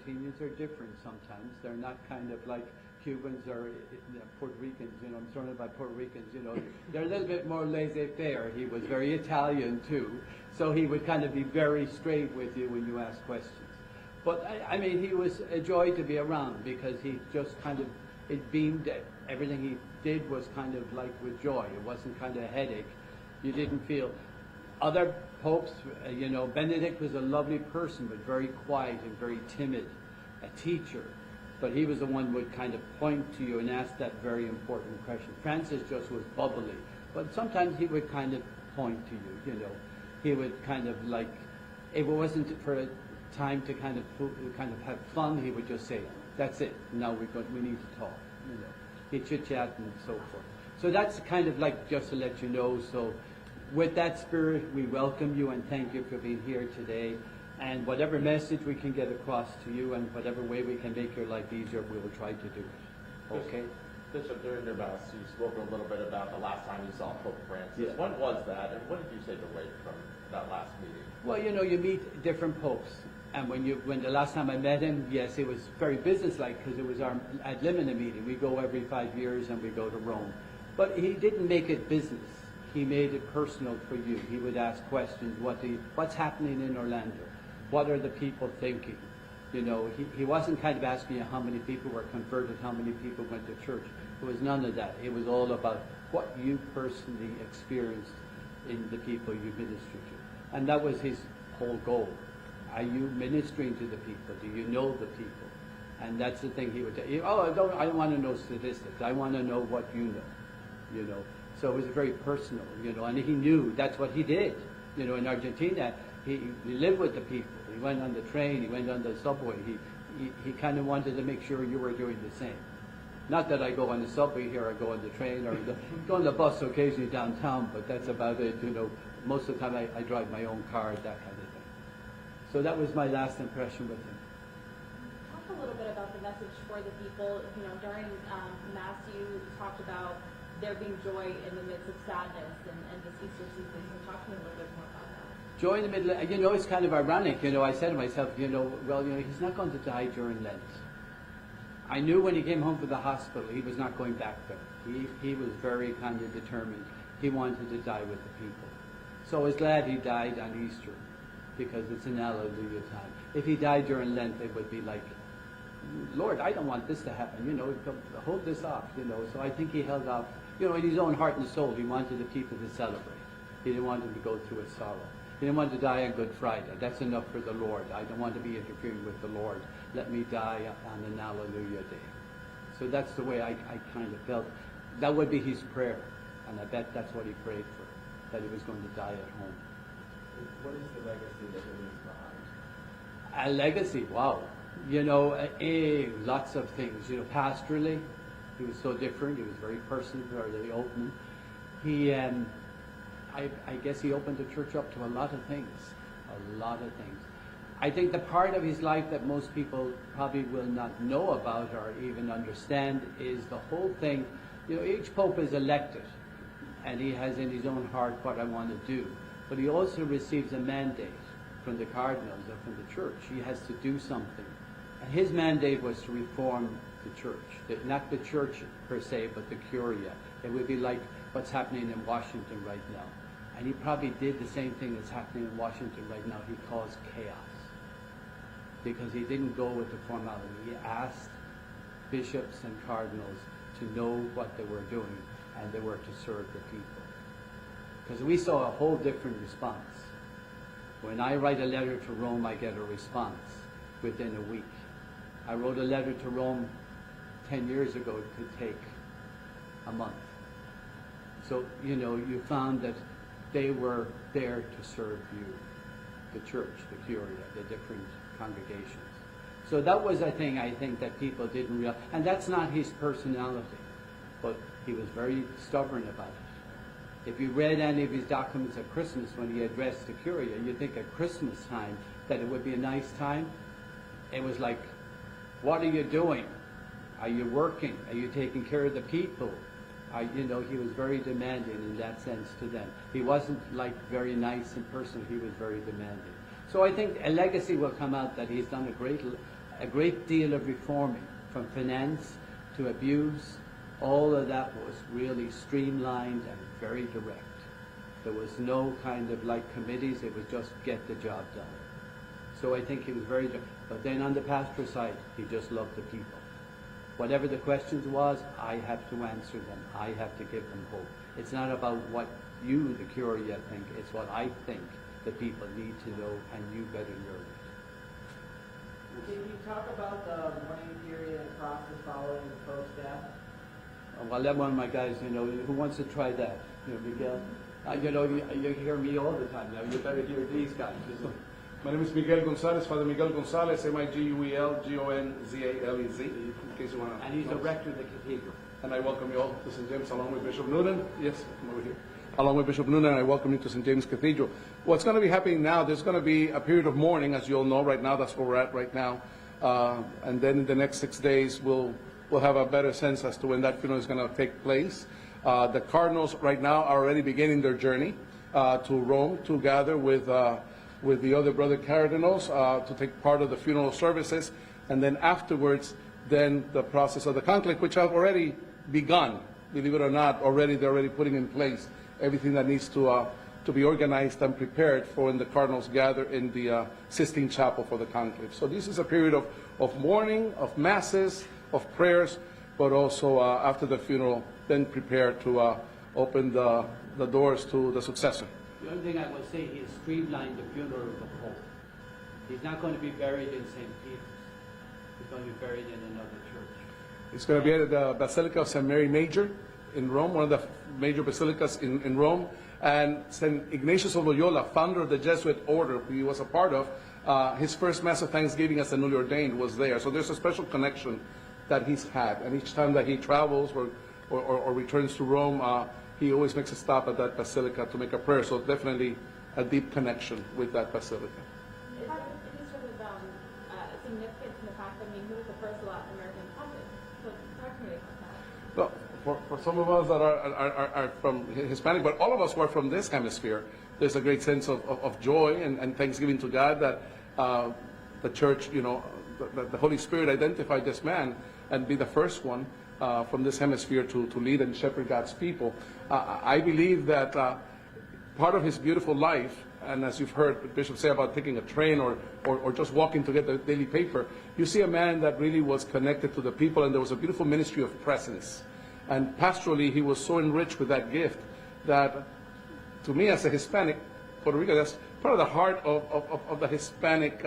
Argentinians are different sometimes. They're not kind of like Cubans or Puerto Ricans, you know, I'm surrounded by Puerto Ricans, you know. They're a little bit more laissez-faire. He was very Italian too, so he would kind of be very straight with you when you ask questions. But I mean, he was a joy to be around because he just kind of, it beamed, everything he did was kind of like with joy. It wasn't kind of a headache. You didn't feel. Other popes, you know, Benedict was a lovely person, but very quiet and very timid, a teacher. But he was the one who would kind of point to you and ask that very important question. Francis just was bubbly, but sometimes he would kind of point to you, you know. He would kind of like, if it wasn't for a time to kind of have fun, he would just say, that's it, now we need to talk, you know. He'd chit-chat and so forth. So that's kind of like just to let you know. So with that spirit, we welcome you and thank you for being here today. And whatever message we can get across to you and whatever way we can make your life easier, we will try to do it. Okay? Bishop, during your mass, you spoke a little bit about the last time you saw Pope Francis. Yeah. When was that, and what did you take away from that last meeting? Well, you know, you meet different popes. And when the last time I met him, yes, it was very businesslike because it was our ad limina meeting. We go every 5 years and we go to Rome. But he didn't make it business. He made it personal for you. He would ask questions, what's happening in Orlando? What are the people thinking? You know, he wasn't kind of asking you how many people were converted, how many people went to church. It was none of that. It was all about what you personally experienced in the people you ministered to. And that was his whole goal. Are you ministering to the people? Do you know the people? And that's the thing he would say. Oh, I don't want to know statistics. I want to know what you know. You know. So it was very personal, you know, and he knew that's what he did. You know, in Argentina, he lived with the people. He went on the train, he went on the subway. He kind of wanted to make sure you were doing the same. Not that I go on the subway here, I go on the train, or go on the bus occasionally downtown, but that's about it, you know. Most of the time I drive my own car, that kind of thing. So that was my last impression with him. Talk a little bit about the message for the people. You know, during Mass you talked about there being joy in the midst of sadness and this Easter season. So talk to me a little bit more about that. Joy in the middle, you know, it's kind of ironic. You know, I said to myself, you know, well, you know, he's not going to die during Lent. I knew when he came home from the hospital, he was not going back there. He was very kind of determined. He wanted to die with the people. So I was glad he died on Easter, because it's an Alleluia time. If he died during Lent, it would be like, Lord, I don't want this to happen, you know, hold this off, you know. So I think he held off, you know, in his own heart and soul, he wanted the people to celebrate. He didn't want them to go through a sorrow. He didn't want to die on Good Friday. That's enough for the Lord. I don't want to be interfering with the Lord. Let me die on an Alleluia day. So that's the way I kind of felt. That would be his prayer. And I bet that's what he prayed for, that he was going to die at home. What is the legacy that he leaves behind? A legacy, wow. You know, lots of things. You know, pastorally, he was so different. He was very personal, very open. He, I guess he opened the church up to a lot of things. A lot of things. I think the part of his life that most people probably will not know about or even understand is the whole thing. You know, each pope is elected, and he has in his own heart what I want to do. But he also receives a mandate from the cardinals or from the church. He has to do something. And his mandate was to reform the church. Not the church per se, but the curia. It would be like what's happening in Washington right now. And he probably did the same thing that's happening in Washington right now. He caused chaos. Because he didn't go with the formality. He asked bishops and cardinals to know what they were doing, and they were to serve the people. Because we saw a whole different response. When I write a letter to Rome, I get a response within a week. I wrote a letter to Rome 10 years ago. It could take a month. So, you know, you found that they were there to serve you, the church, the curia, the different congregations. So that was a thing I think that people didn't realize. And that's not his personality, but he was very stubborn about it. If you read any of his documents at Christmas when he addressed the curia, you think at Christmas time that it would be a nice time. It was like, what are you doing? Are you working? Are you taking care of the people? You know, he was very demanding in that sense to them. He wasn't like very nice in person. He was very demanding. So I think a legacy will come out that he's done a great a great deal of reforming, from finance to abuse. All of that was really streamlined and very direct. There was no kind of like committees, it was just get the job done. So I think he was very, but then on the pastoral side, he just loved the people. Whatever the questions was, I have to answer them. I have to give them hope. It's not about what you, the curia, think. It's what I think the people need to know, and you better learn it. Can you talk about the mourning period and process following the Pope's death? I'll let one of my guys, who wants to try that? Miguel. You hear me all the time now. You better hear these guys. My name is Miguel Gonzalez, Father Miguel Gonzalez, Miguel-Gonzalez, in case you want to. And he's the rector of the cathedral. And I welcome you all to St. James along with Bishop Noonan. Yes, I'm over here. Along with Bishop Noonan, I welcome you to St. James Cathedral. What's going to be happening now, there's going to be a period of mourning, as you all know right now. That's where we're at right now. And then in the next 6 days, we'll have a better sense as to when that funeral is going to take place. The cardinals right now are already beginning their journey to Rome to gather with the other brother cardinals to take part of the funeral services. And then afterwards, then the process of the conclave, which have already begun, believe it or not, they're already putting in place everything that needs to be organized and prepared for when the cardinals gather in the Sistine Chapel for the conclave. So this is a period of mourning, of masses, of prayers, but also after the funeral, then prepare to open the doors to the successor. The only thing I will say, he has streamlined the funeral of the Pope. He's not going to be buried in St. Peter's. He's going to be buried in another church. It's going to be at the Basilica of St. Mary Major in Rome, one of the major basilicas in Rome. And St. Ignatius of Loyola, founder of the Jesuit order he was a part of, his first Mass of Thanksgiving as a newly ordained was there. So there's a special connection that he's had. And each time that he travels or returns to Rome, he always makes a stop at that basilica to make a prayer. So definitely a deep connection with that basilica. It is sort of significant in the fact that he was the first Latin American pontiff. So talk to me about that. Well, for some of us that are from Hispanic, but all of us who are from this hemisphere, there's a great sense of joy and thanksgiving to God that the church, the Holy Spirit identified this man and be the first one from this hemisphere to lead and shepherd God's people. I believe that part of his beautiful life, and as you've heard Bishop say about taking a train or just walking to get the daily paper, you see a man that really was connected to the people, and there was a beautiful ministry of presence. And pastorally, he was so enriched with that gift that, to me as a Hispanic, Puerto Rico, that's part of the heart of the Hispanic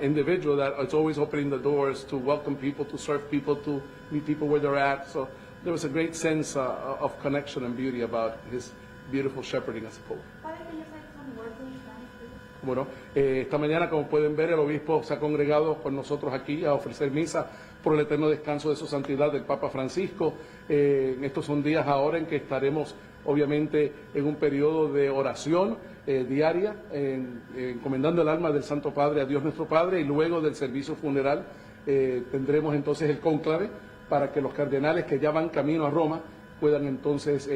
individual, that it's always opening the doors to welcome people, to serve people, to meet people where they're at. So there was a great sense of connection and beauty about his beautiful shepherding as a pope. Father, can you say some words in Spanish, please? Bueno, esta mañana, como pueden ver, el obispo se ha congregado con nosotros aquí a ofrecer misa por el eterno descanso de su santidad del Papa Francisco. Estos son días ahora en que estaremos, obviamente, en un periodo de oración diaria, encomendando el alma del Santo Padre a Dios nuestro Padre, y luego del servicio funeral tendremos entonces el cónclave para que los cardenales que ya van camino a Roma puedan entonces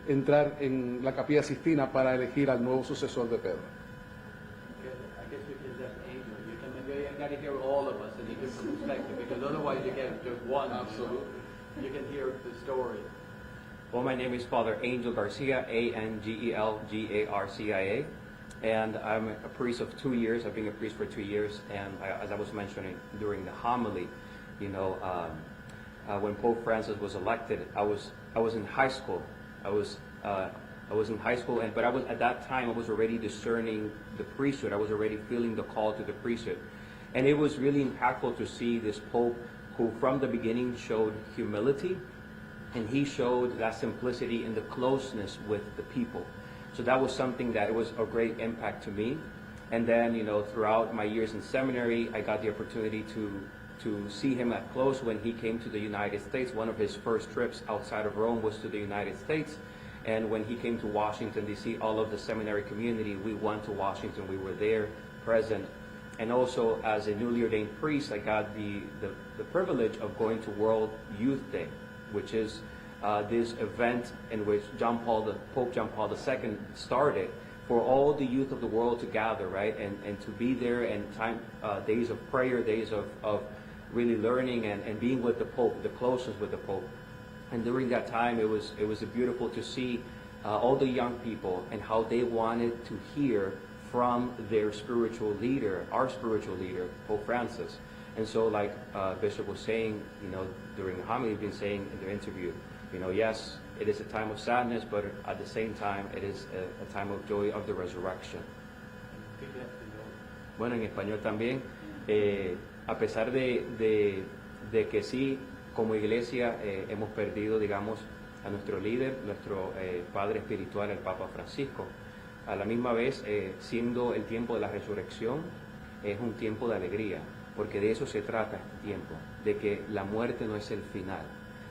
entrar en la Capilla Sistina para elegir al nuevo sucesor de Pedro. I guess we can let Angel. You got to hear all of us in a different perspective, because otherwise you get just one. Absolutely. You can hear the story. Well, my name is Father Angel Garcia, Angelgarcia, and I'm a priest of 2 years. I've been a priest for 2 years, and as I was mentioning during the homily, when Pope Francis was elected, I was in high school. I was in high school, but at that time I was already discerning the priesthood. I was already feeling the call to the priesthood, and it was really impactful to see this Pope who, from the beginning, showed humility. And he showed that simplicity and the closeness with the people. So that was something that was a great impact to me. And then, throughout my years in seminary, I got the opportunity to see him up close when he came to the United States. One of his first trips outside of Rome was to the United States. And when he came to Washington, D.C., all of the seminary community, we went to Washington. We were there, present. And also, as a newly ordained priest, I got the privilege of going to World Youth Day, which is this event in which Pope John Paul II started for all the youth of the world to gather, right, and to be there, and days of prayer, days of really learning and being with the Pope, the closest with the Pope. And during that time, it was beautiful to see all the young people and how they wanted to hear from their spiritual leader, our spiritual leader, Pope Francis. And so, like Bishop was saying, during the homily, he's been saying in the interview, yes, it is a time of sadness, but at the same time, it is a time of joy of the resurrection. Bueno, en español también, a pesar de que sí, como iglesia, hemos perdido, digamos, a nuestro líder, nuestro padre espiritual, el Papa Francisco. A la misma vez, siendo el tiempo de la resurrección, es un tiempo de alegría, porque de eso se trata este tiempo, de que la muerte no es el final,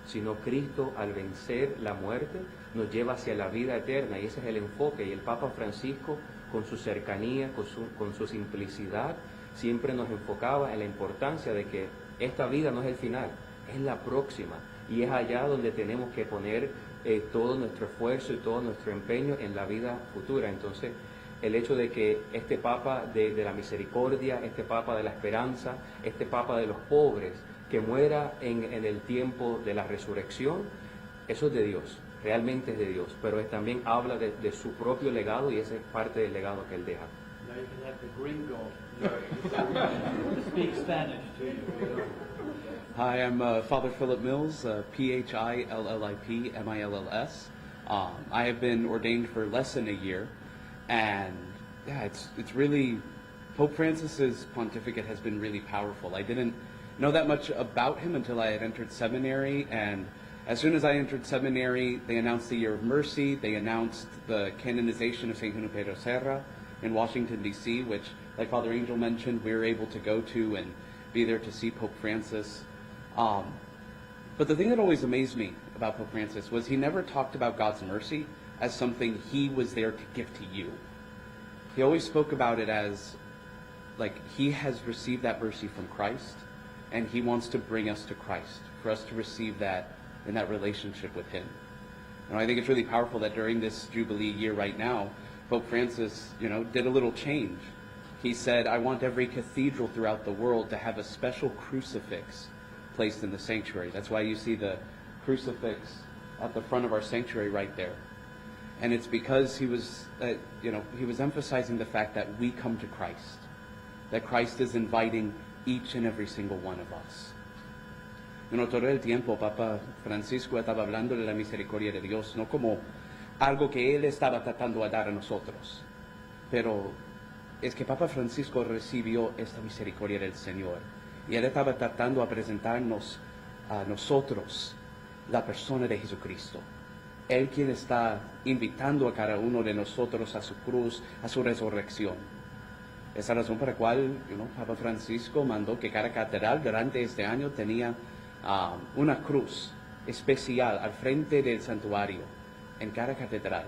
sino Cristo, al vencer la muerte, nos lleva hacia la vida eterna, y ese es el enfoque. Y el Papa Francisco, con su cercanía, con su simplicidad, siempre nos enfocaba en la importancia de que esta vida no es el final, es la próxima, y es allá donde tenemos que poner todo nuestro esfuerzo y todo nuestro empeño en la vida futura. Entonces, el hecho de que este Papa de la misericordia, este Papa de la esperanza, este Papa de los pobres, que muera en el tiempo de la resurrección, eso es de Dios, realmente es de Dios, pero también habla de su propio legado, y ese es parte del legado que él deja. Now you can have the gringo speak Spanish to you. Hi, I'm Father Philip Mills, Phillip-Mills. I have been ordained for less than a year, and yeah, it's really, Pope Francis's pontificate has been really powerful. I didn't know that much about him until I had entered seminary, and as soon as I entered seminary, they announced the Year of Mercy, they announced the canonization of St. Junipero Serra in Washington, D.C., which, like Father Angel mentioned, we were able to go to and be there to see Pope Francis. But the thing that always amazed me about Pope Francis was he never talked about God's mercy as something he was there to give to you. He always spoke about it as, like, he has received that mercy from Christ, and he wants to bring us to Christ, for us to receive that in that relationship with him. And I think it's really powerful that during this Jubilee year right now, Pope Francis, did a little change. He said, I want every cathedral throughout the world to have a special crucifix placed in the sanctuary. That's why you see the crucifix at the front of our sanctuary right there. And it's because he was, he was emphasizing the fact that we come to Christ, that Christ is inviting each and every single one of us. Todo el tiempo Papa Francisco estaba hablando de la misericordia de Dios, no como algo que él estaba tratando de dar a nosotros, pero es que Papa Francisco recibió esta misericordia del Señor, y él estaba tratando de presentarnos a nosotros la persona de Jesucristo. Él quien está invitando a cada uno de nosotros a su cruz, a su resurrección. Esa es la razón por la cual Papa Francisco mandó que cada catedral durante este año tenía una cruz especial al frente del santuario en cada catedral,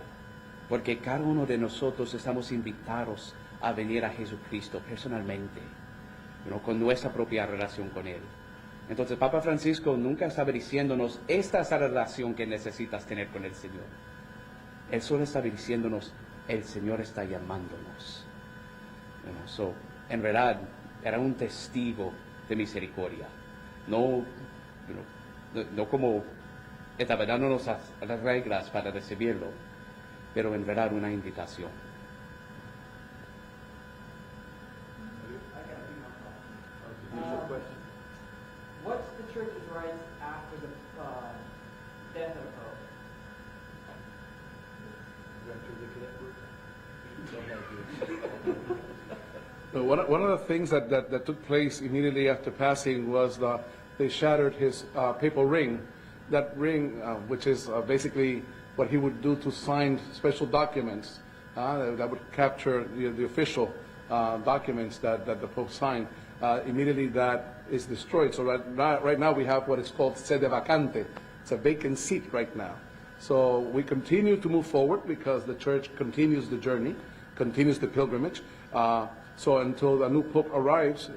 porque cada uno de nosotros estamos invitados a venir a Jesucristo personalmente, con nuestra propia relación con Él. Entonces Papa Francisco nunca estaba diciéndonos, esta es la relación que necesitas tener con el Señor. Él solo estaba diciéndonos, el Señor está llamándonos. En verdad, era un testigo de misericordia. No como estaba dándonos las reglas para recibirlo, pero en verdad una invitación. What's the Church's rights after the death of the Pope? One of the things that took place immediately after passing was they shattered his papal ring. That ring, which is basically what he would do to sign special documents that would capture the official documents that the Pope signed. Immediately that is destroyed. So right now we have what is called sede vacante. It's a vacant seat right now. So we continue to move forward because the Church continues the journey, continues the pilgrimage. So until the new Pope arrives,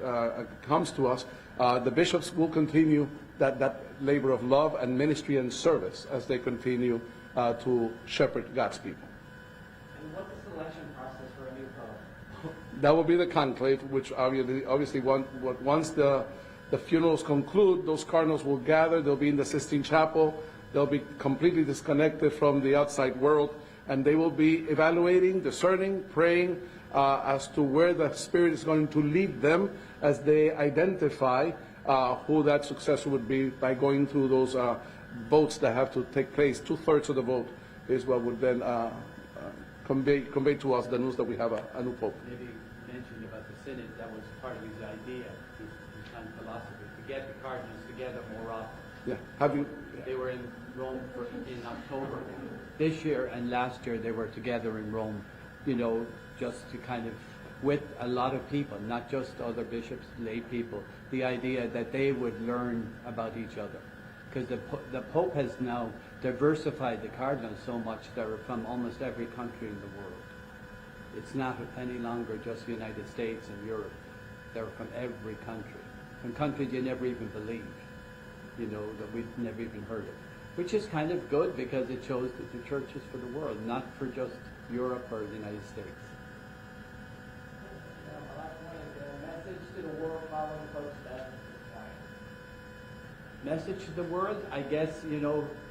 comes to us, the bishops will continue that labor of love and ministry and service as they continue to shepherd God's people. And what's the selection process That will be the conclave, which obviously once the funerals conclude, those cardinals will gather. They'll be in the Sistine Chapel. They'll be completely disconnected from the outside world, and they will be evaluating, discerning, praying as to where the Spirit is going to lead them as they identify who that successor would be by going through those votes that have to take place. 2/3 of the vote is what would then convey to us the news that we have a new pope. Maybe mentioned about the synod, that was part of his idea, his kind of philosophy, to get the cardinals together more often. Yeah. Have you? They were in Rome in October this year, and last year they were together in Rome, just to kind of, with a lot of people, not just other bishops, lay people, the idea that they would learn about each other. Because the Pope has now diversified the cardinals so much they're from almost every country in the world. It's not any longer just the United States and Europe. They're from every country, from countries you never even believe, that we've never even heard of. Which is kind of good because it shows that the church is for the world, not for just Europe or the United States. My last one is a message to the world following Pope's death. Message to the world, I guess,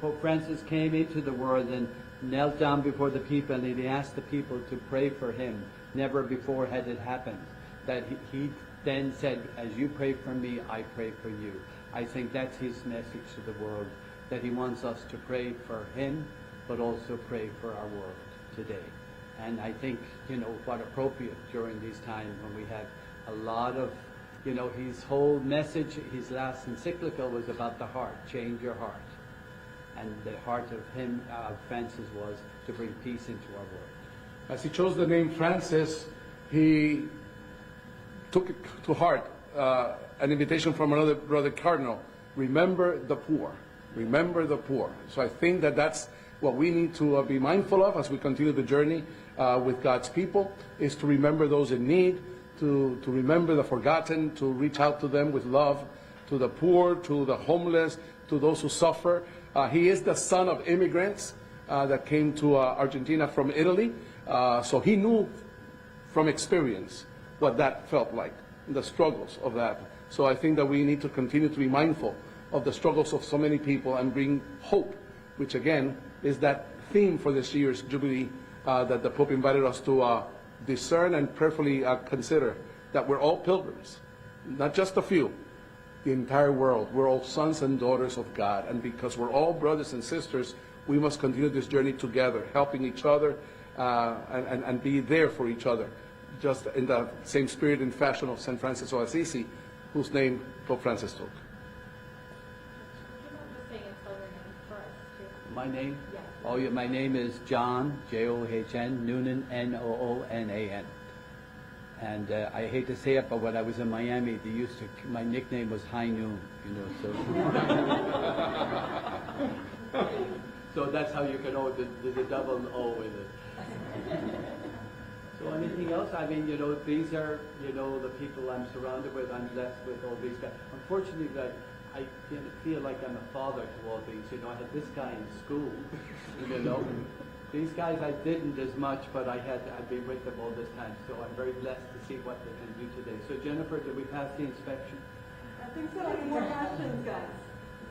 Pope Francis came into the world and knelt down before the people, and he asked the people to pray for him. Never before had it happened. That he then said, as you pray for me, I pray for you. I think that's his message to the world, that he wants us to pray for him, but also pray for our world today. And I think, what appropriate during these times when we have a lot of, his whole message, his last encyclical was about the heart, change your heart. And the heart of Francis was to bring peace into our world. As he chose the name Francis, he took it to heart, an invitation from another brother cardinal, remember the poor. Remember the poor. So I think that that's what we need to be mindful of as we continue the journey with God's people, is to remember those in need, to remember the forgotten, to reach out to them with love, to the poor, to the homeless, to those who suffer. He is the son of immigrants that came to Argentina from Italy, so he knew from experience what that felt like, the struggles of that. So I think that we need to continue to be mindful of the struggles of so many people and bring hope, which again is that theme for this year's Jubilee that the Pope invited us to discern and prayerfully consider, that we're all pilgrims, not just a few, the entire world. We're all sons and daughters of God, and because we're all brothers and sisters, we must continue this journey together, helping each other and be there for each other, just in the same spirit and fashion of St. Francis of Assisi, whose name Pope Francis took. My name? Yes. Oh, yeah, my name is John, John, Noonan, Noonan. And I hate to say it, but when I was in Miami, my nickname was High Noon, so. So that's how you can know the double O in it. So anything else? I mean, these are, the people I'm surrounded with. I'm blessed with all these guys. Unfortunately, I feel like I'm a father to all these. I had this guy in school, These guys I didn't as much, but I've been with them all this time. So I'm very blessed to see what they can do today. So Jennifer, did we pass the inspection? I think so. Any more questions, guys?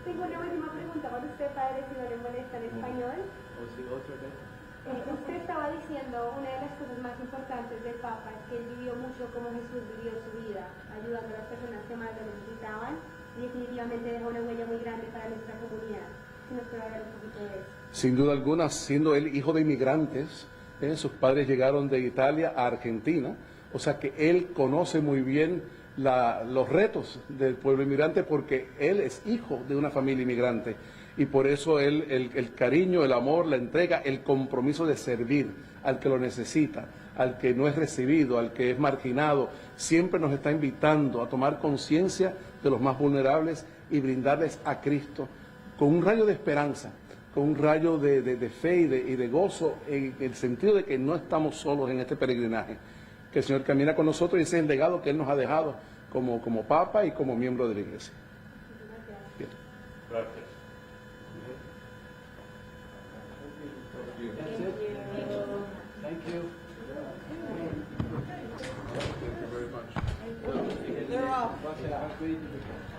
Tengo una última pregunta para usted, padre, si no le molesta en español. O sí, otra vez. Usted estaba diciendo, una de las cosas más importantes del Papa es que él vivió mucho como Jesús vivió su vida, ayudando a las personas que más lo necesitaban, y definitivamente dejó una huella muy grande para nuestra comunidad. Si nos puede hablar un poquito de eso. Sin duda alguna, siendo él hijo de inmigrantes, sus padres llegaron de Italia a Argentina, o sea que él conoce muy bien los retos del pueblo inmigrante, porque él es hijo de una familia inmigrante, y por eso él, el cariño, el amor, la entrega, el compromiso de servir al que lo necesita, al que no es recibido, al que es marginado, siempre nos está invitando a tomar conciencia de los más vulnerables y brindarles a Cristo con un rayo de esperanza, con un rayo de fe y de gozo, en el sentido de que no estamos solos en este peregrinaje, que el Señor camina con nosotros, y ese es el legado que Él nos ha dejado como Papa y como miembro de la Iglesia. Bien. Gracias. That's it. Thank you. Gracias.